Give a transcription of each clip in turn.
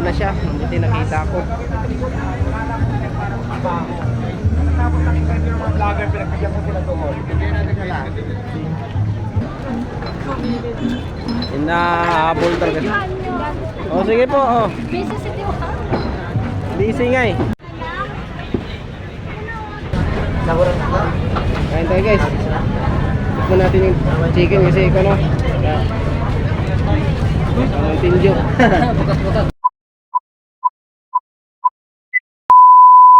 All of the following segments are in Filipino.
na siya. Hindi nakita ko. Inahabol talaga. O sige po. Oh. Busy nga eh. Kain tayo guys. Tikman natin yung chicken kasi ikaw no. Ang tinjo.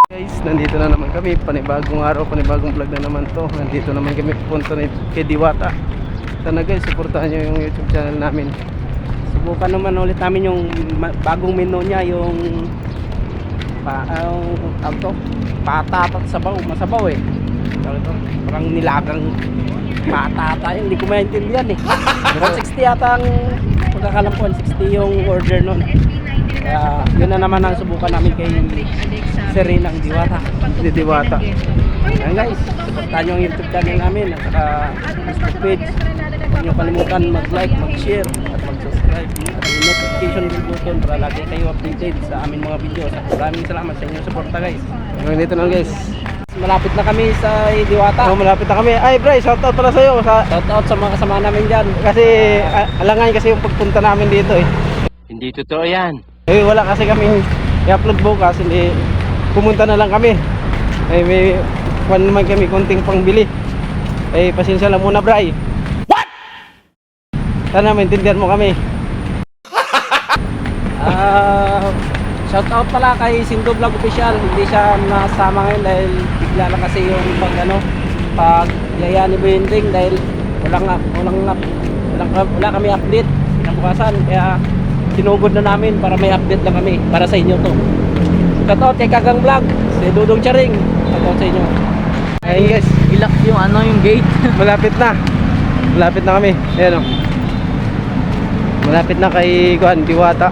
Guys, nandito na naman kami. Panibagong araw, panibagong vlog na naman to. Nandito naman kami pupunta kay Diwata. Sana guys, supportahan nyo yung YouTube channel namin. Subukan naman ulit namin yung bagong menu niya, yung patatat sabaw, masabaw eh. Parang nilagang patata, hindi ko maintindihan eh. Pero 60 yata ang pagkakalampuan, 60 yung order nun. Kaya yun na naman ang subukan namin kay Serena ang Diwata. Di Diwata. Ayan guys, supportahan nyo ang YouTube channel namin at saka Facebook page. Huwag nyo kalimutan mag-like, mag-share at mag-subscribe at yung notification bell button para lagi kayo updated sa aming mga video. Maraming salamat sa inyong suporta guys. Hanggang dito lang guys. Malapit na kami sa Diwata. Oh, malapit na kami. Ay Bray, shoutout pala sa'yo. Shoutout sa mga kasama namin dyan. Kasi alangan kasi yung pagpunta namin dito eh. Hindi totoo yan. Eh wala kasi kami i-upload bukas. Hindi, pumunta na lang kami. Eh may naman kami konting pangbili. Eh pasensya lang muna Bray. Sana maintindihan mo kami. Shoutout pala kay Sindo Vlog Official. Hindi siya nasama ngayon dahil bigla lang kasi yung pag yaya ni Bending dahil wala kami update kinabukasan. Kaya sinugod na namin para may update lang kami para sa inyo to. Shoutout kay Kagang Vlog, si Dudong Charing. Shoutout sa inyo. Ayun guys, Ilak yung yung gate. Malapit na. Malapit na kami. Ayan o. Malapit na kay Diwata.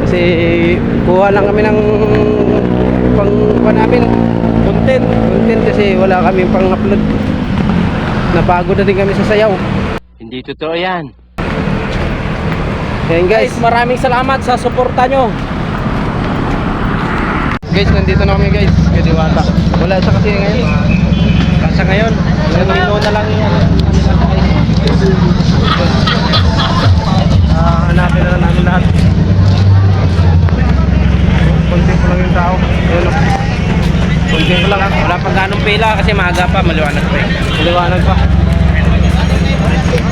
Kasi kuha lang kami ng pang namin content kasi wala kami pang upload. Napagod na din kami sa sayaw. Hindi totoo yan. Ayan guys, maraming salamat sa suporta nyo. Guys, nandito na kami guys kay Diwata. Wala siya kasi ngayon. Kasi ngayon mino na lang hanapin na namin lahat. Konti ko lang yung tao. Ayun o. Konti ko lang. Wala pang ganong pila kasi maaga pa. Maliwanag pa eh. Maliwanag pa.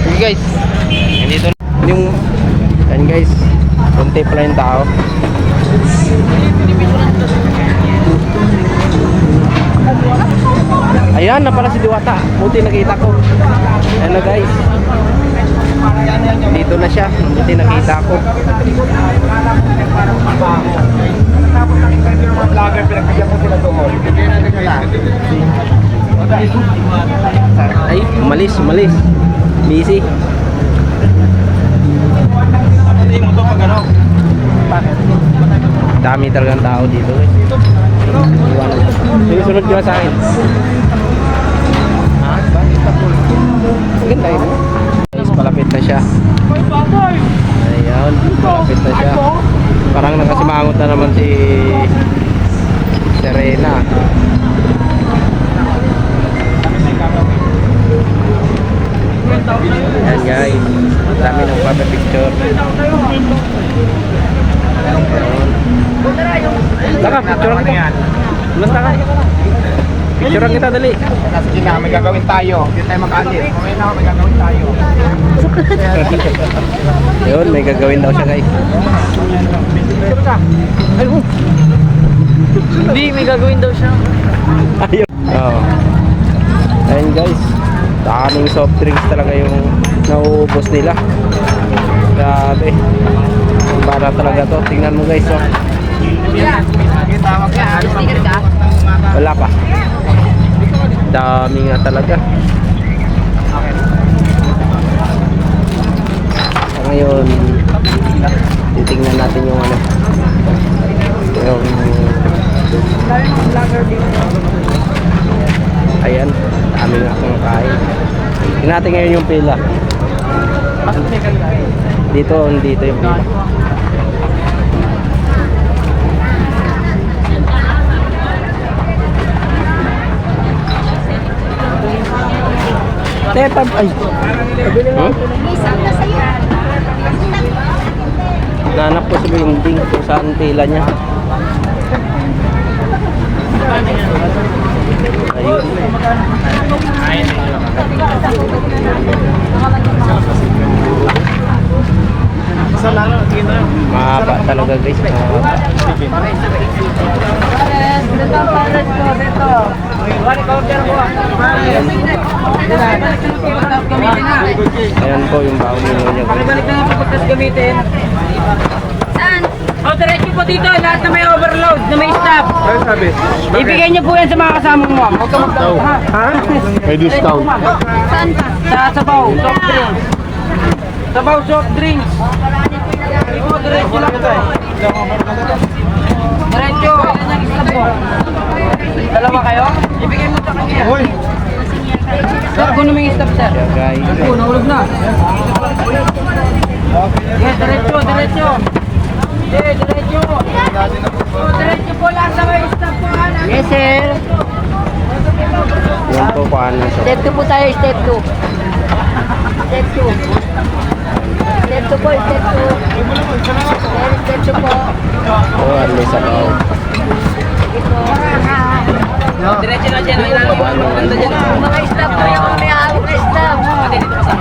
Okay guys. Nandito na. Yung yan guys. Konti pa lang yung tao. Ayan na pala si Diwata. Buti nakita ko. Ayan na guys. Dito na siya. Buti nakita ko. Ay, umalis. Busy. Dami talagang tao dito guys. Sunod ka sa akin. Ganda yun. Guys, palapit na siya. Ayan, palapit na siya. Parang nakasimangot na naman si Serena. Ayan guys, dami ng papa-picture. Taka, picturean kita. Basta ka. Picturean kita dali. Sige na, may gagawin tayo. Hindi tayo mag-alis. Okay na, may gagawin tayo. Yun, may gagawin daw siya guys. Picture ka. Ayun. Hindi, may gagawin daw siya. Ayun. Oh. Ayun guys. Daming soft drinks talaga yung nauubos nila. Grabe. Para talaga to. Tingnan mo guys. Oh. Wala pa. Dami nga talaga. So, ngayon titingnan natin yung yung ayan, dami nga kumakain. Tingnan natin ngayon yung pila. Dito yung pila. Tepad, ay. Hmm? Nanap ko sa building kung saan pila niya. Ayun. Mahaba talaga guys. Mahaba. Ayan po yung baong mino niya. Balik na nga pagkas gamitin. Saan? O, diretso po dito. Lahat na may overload, na may stop. Ano sabi? Ibigay niyo po yan sa mga kasamang mo. Huwag ka magdao. Ha? May discount. Saan ka? Sa Sabaw, soft drinks. Sabaw, soft drinks. Ikaw, diretso lang ito eh. Diretso, yan ang stop mo. Dalawa kayo? Ibigay mo sa kanya. Uy! Sir, kuno may stop, sir. Yeah, guys. Nahulog na. Yes, diretso, diretso. Yes, diretso. Diretso po lang sa may stop po. Yes, sir. Yan po paano siya. Step 2 po tayo, step 2. Step 2. Step 2 po, step 2. Step 2 po. Oh, ano sa baong. Diretso na dyan. May ilalim. Ganda dyan. Mga stop po yung may hawak na stop.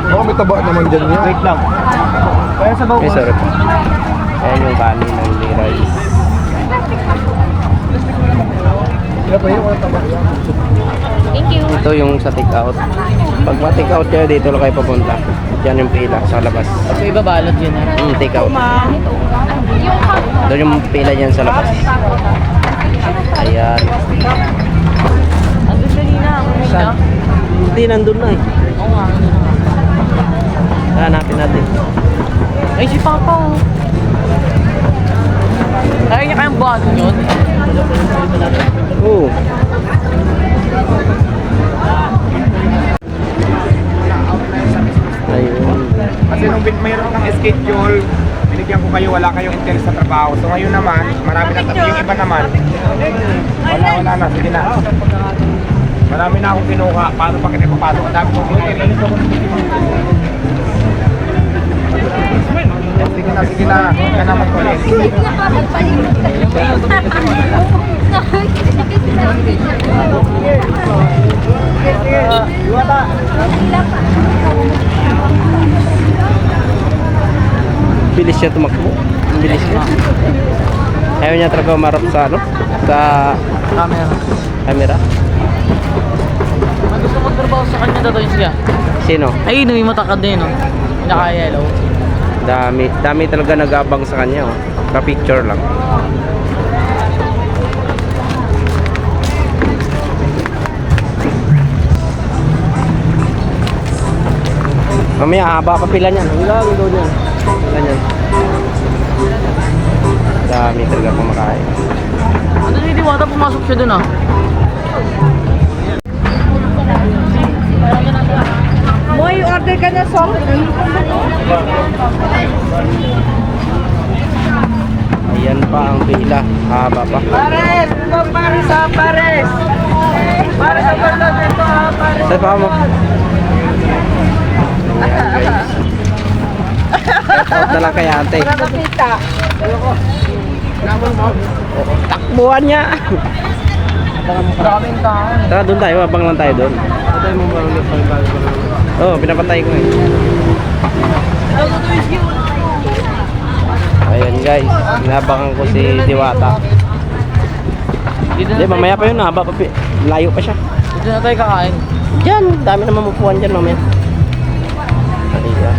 Baka may taba naman dyan niya. Wait lang. Kaya sa Eh, sorry po. Ayan yung kanin ng rice. Thank you. Ito yung sa take out. Pag ma-take out kayo, dito lang kayo papunta. Diyan yung pila sa labas. So, iba balot yun ha? Take out. Doon yung pila dyan sa labas. Ayan. Andun kanina. Saan? Hindi, nandun na eh. Oo nga. Hanapin natin. Ay, si Papa oh. Kaya niya kayang buhatin yun? Oo. Ayun. Kasi nung mayroon kang schedule, binigyan ko kayo, wala kayong interest sa trabaho. So ngayon naman, marami na yung iba naman. Wala na, sige na. Marami na akong kinuha. Paano pa kita papasok? Ang dami kong kinuha. Sige na. Huwag ka na mag-collect. Bilis siya tumakbo. Ang bilis niya. Ayaw niya talaga umarap sa ano? Sa camera. Ang gusto magtrabaho sa kanya datoy siya. Sino? Ay, may matakad din oh. Naka-yellow. Dami talaga nag-abang sa kanya. Oh. Ka-picture lang. Mamaya haba pa pila niyan. Hanggang doon yan. Ganyan. Dami talaga kumakain. Ano si Diwata pumasok siya dun ah? Moy, order ka na soft drink. Ayan pa ang pila. Haba pa. Pares! Ito pares ha, pares! Pares sa barlog ito ha, pares! Saan pa mo? Ayan guys. Shout na lang kay ate. Kapita. Takbuhan niya. Maraming tao. Tara doon tayo. Abang lang tayo doon. Oo, pinapatay ko eh. Ayan guys. Inabangan ko si Diwata. Hindi, mamaya pa yun. Haba pa. Layo pa siya. Dito na tayo kakain. Diyan. Dami na mamupuan dyan mamaya. Halika.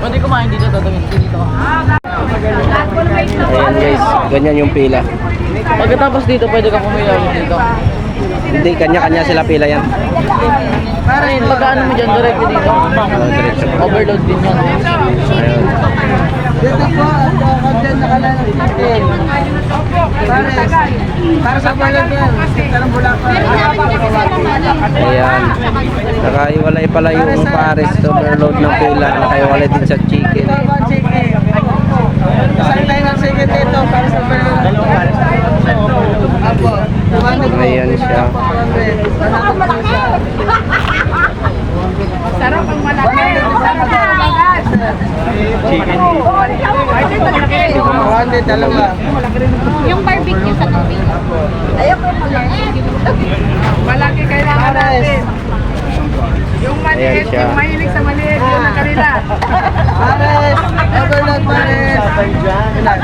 Kung hindi kumain dito, tatawin ko dito. Ayan guys. Ganyan yung pila. Pagkatapos dito, pwede ka pumilaw dito. Hindi, kanya-kanya sila pila yan. Pare, pagkaano mo dyan, direct dito. Diretso pa. Overload din yan. Ayun. Dito po, dyan nakalala natin. Para sa balag yan. Karang Bulacan. Ayan. Nakaiwalay pala yung pares. Overload ng pila. Nakaiwalay din sa chicken. Isang tayo ng second dito para sa overload. Ayan siya. dalawa. Yung barbecue sa tubig. Ayoko yung barbecue. Malaki kailangan natin. Yung Ayan siya. yung mahilig sa maliit, yun ang kanila. Pares! Overload Pares! Ilan?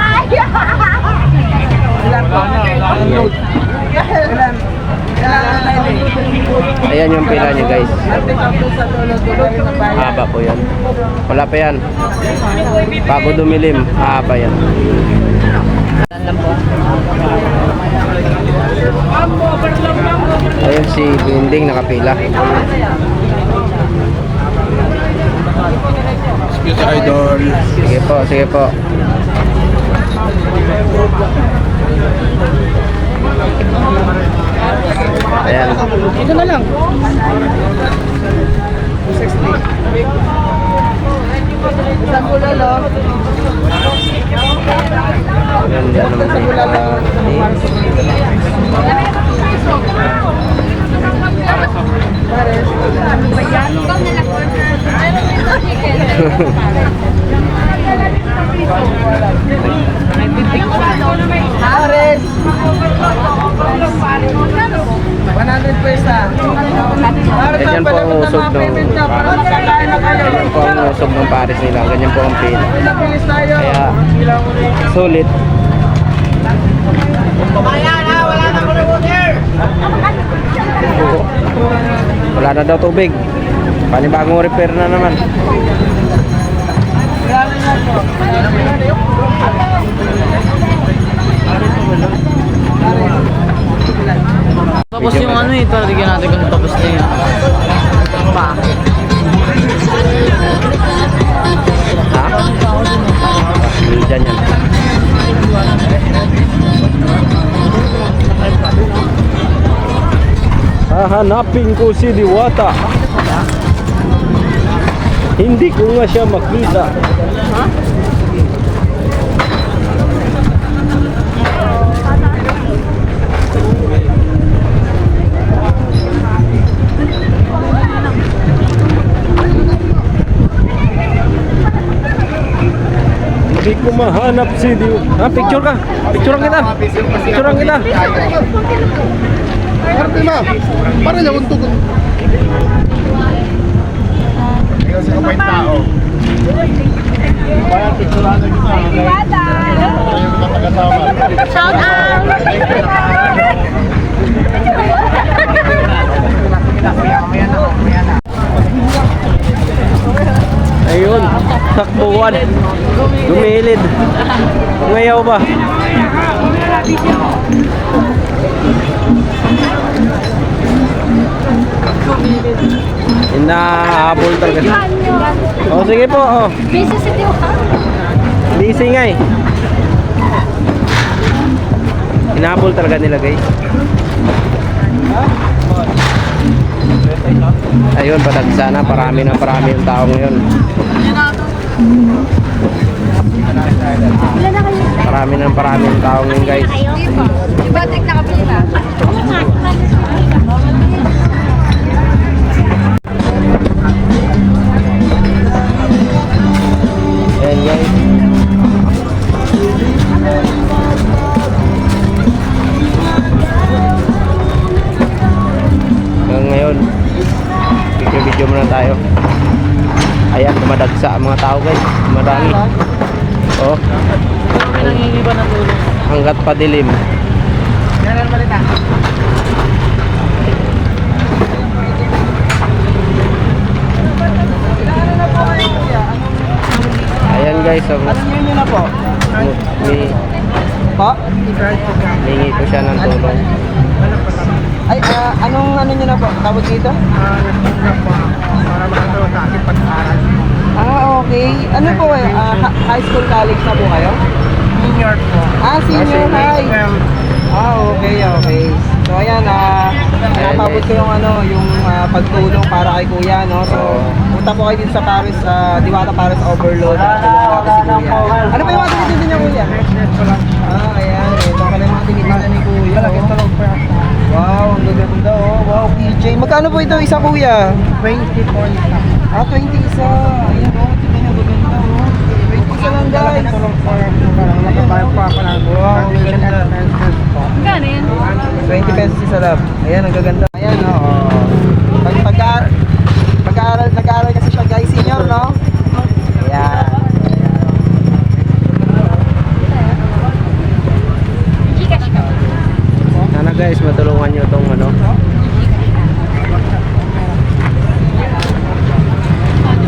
Ilan po? Ilan? Kailangan natin. Ayan yung pila niya guys. Ating ako sa tulog-tulog ng bayan. Haba po yan. Wala pa yan. Bago dumilim, haba yan. Ayun si Binding nakapila. Excuse idol. Sige po, sige po. Ayan. Ito na lang. Isang kulalo. Ganda naman Pares! 100 pesa. Ganyan po ang usog ng ganyan po ang usog ng Paris nila. Ganyan po ang pila. Kaya sulit. Wala na daw tubig. Panibagong repair na naman. Tapos yung ano eh, bigyan natin kung tapos na yun. Ha? Dyan yan. Hahanapin ko si Diwata. Hindi ko nga siya makita. Hindi ko mahanap si Diwata. Picture ka. Picturean kita. Picturean kita. Para lang untuk. Ikaw sa kapay tao. Para picturean kita. Shout out! Ayun, takbuhan. Gumilid. Ngayaw ba? Inahabol talaga. Oh, sige po. Oh. Busy si Tiwa. Busy nga eh. Inahabol talaga nila guys. Ayun, patagsa na. Parami yung tao ngayon. Parami yung tao ngayon guys. Diba, tek nakabili na? Oo nga. Ayan guys. Hanggang ngayon, video muna tayo. Ayan, dumadagsa ang mga tao guys. Madami. Oh, Nangingi ba ng tulong? hanggat padilim. Yan ang balita. Ayan guys, so, Anong yun na po? Po? hingi ko siya ng tulong. Ay, anong ano nyo na po? Tawag dito? Para makatawa sa aking pag-aaral. Okay. Ano po eh? High school, college na po kayo? Senior po. Senior high. Okay. So ayan, napabot ko yung ano, yung pagtulong para kay Kuya, no? So, punta po kayo dito sa Paris, Diwata Paris Overload. Tulungan natin si Kuya. Ano pa yung mga tinitinda niya, Kuya? Ayan. Ito ka na yung mga tinitinda ni Kuya. Malaking tulog po. Wow, ang gaganda, oh. Wow, PJ. Magkano po ito isa, Kuya? 20 po. 20 isa. Ayan, oh. Tingnan niyo, gaganda, oh. 20 isa lang yan guys. Magkano yan? 20 pesos isa lab. Ayan, ang gaganda. Ayan, oo. Nag-aaral kasi siya guys, senior, no? Ayan. Gcash ka. Sana guys, matulungan nyo itong ano.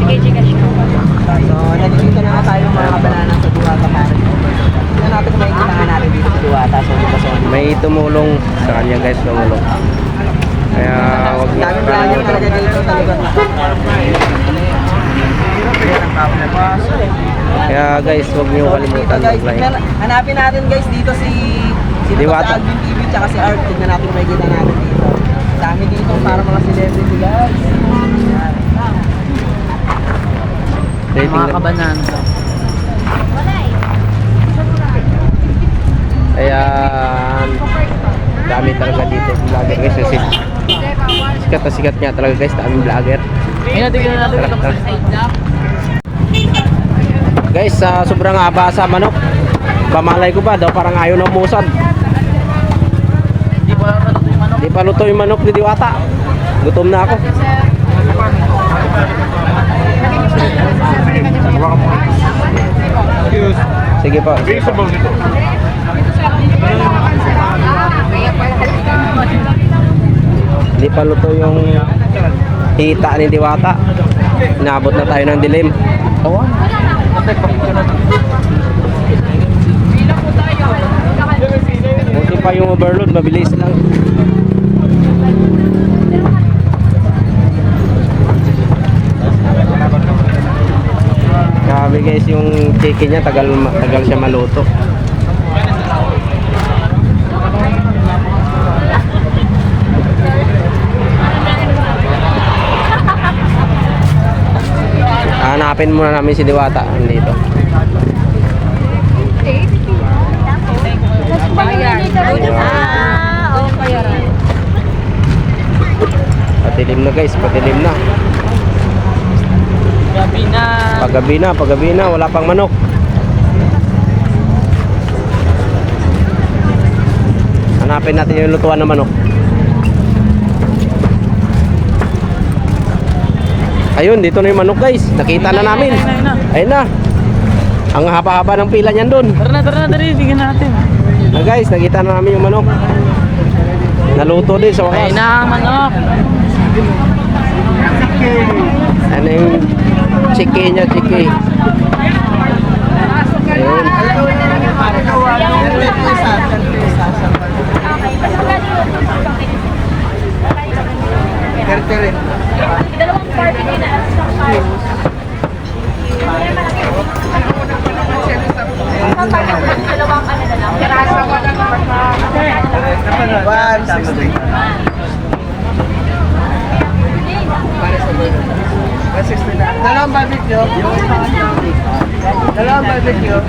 Sige, Gcash ka. So, nandito na nga tayo mga kabanana sa Diwata Paris. Tingnan natin kung makikita nga natin dito sa Diwata. So, dito sa May tumulong sa kanya guys, tumulong. Kaya wag niyo daming vlogger talaga dito sa lugar na to. Kaya guys, wag niyo So, dito kalimutan guys, mag-like. hanapin natin guys dito si Diwata. Alvin TV tsaka si Art. Tignan natin kung makikita natin dito. Dami dito para mga celebrity guys. Ayan. Rating Mga lang. kabanana. Kaya dami talaga dito vlogger guys. Kasi sikat na sikat nga talaga guys, daming vlogger. Tara, tara. Guys, sobrang haba sa manok. Pamalay ko ba daw parang ayaw na umusad. Di pa luto yung manok ni Diwata. Gutom na ako. Sige po. Di pa luto yung hita ni Diwata. Inabot na tayo ng dilim. Buti pa yung overload, mabilis lang. Grabe guys, yung chicken niya tagal siya maluto. Hanapin muna namin si Diwata dito. Patilim na guys, patilim na. Pagabi na, wala pang manok. Hanapin natin yung lutuan ng manok. Ayun, dito na yung manok guys. Nakita na namin. Ayun na. Ang haba-haba ng pila niyan doon. Tara na, bigyan natin. Na guys, nakita na namin yung manok. Naluto din sa wakas. Ayun na ang manok. Ano yung chicken niya, chicken. Ayun. Dalawang barbecue na isang carlos. Dalawang ano na lang. Piraso. 160. Dalawang barbecue.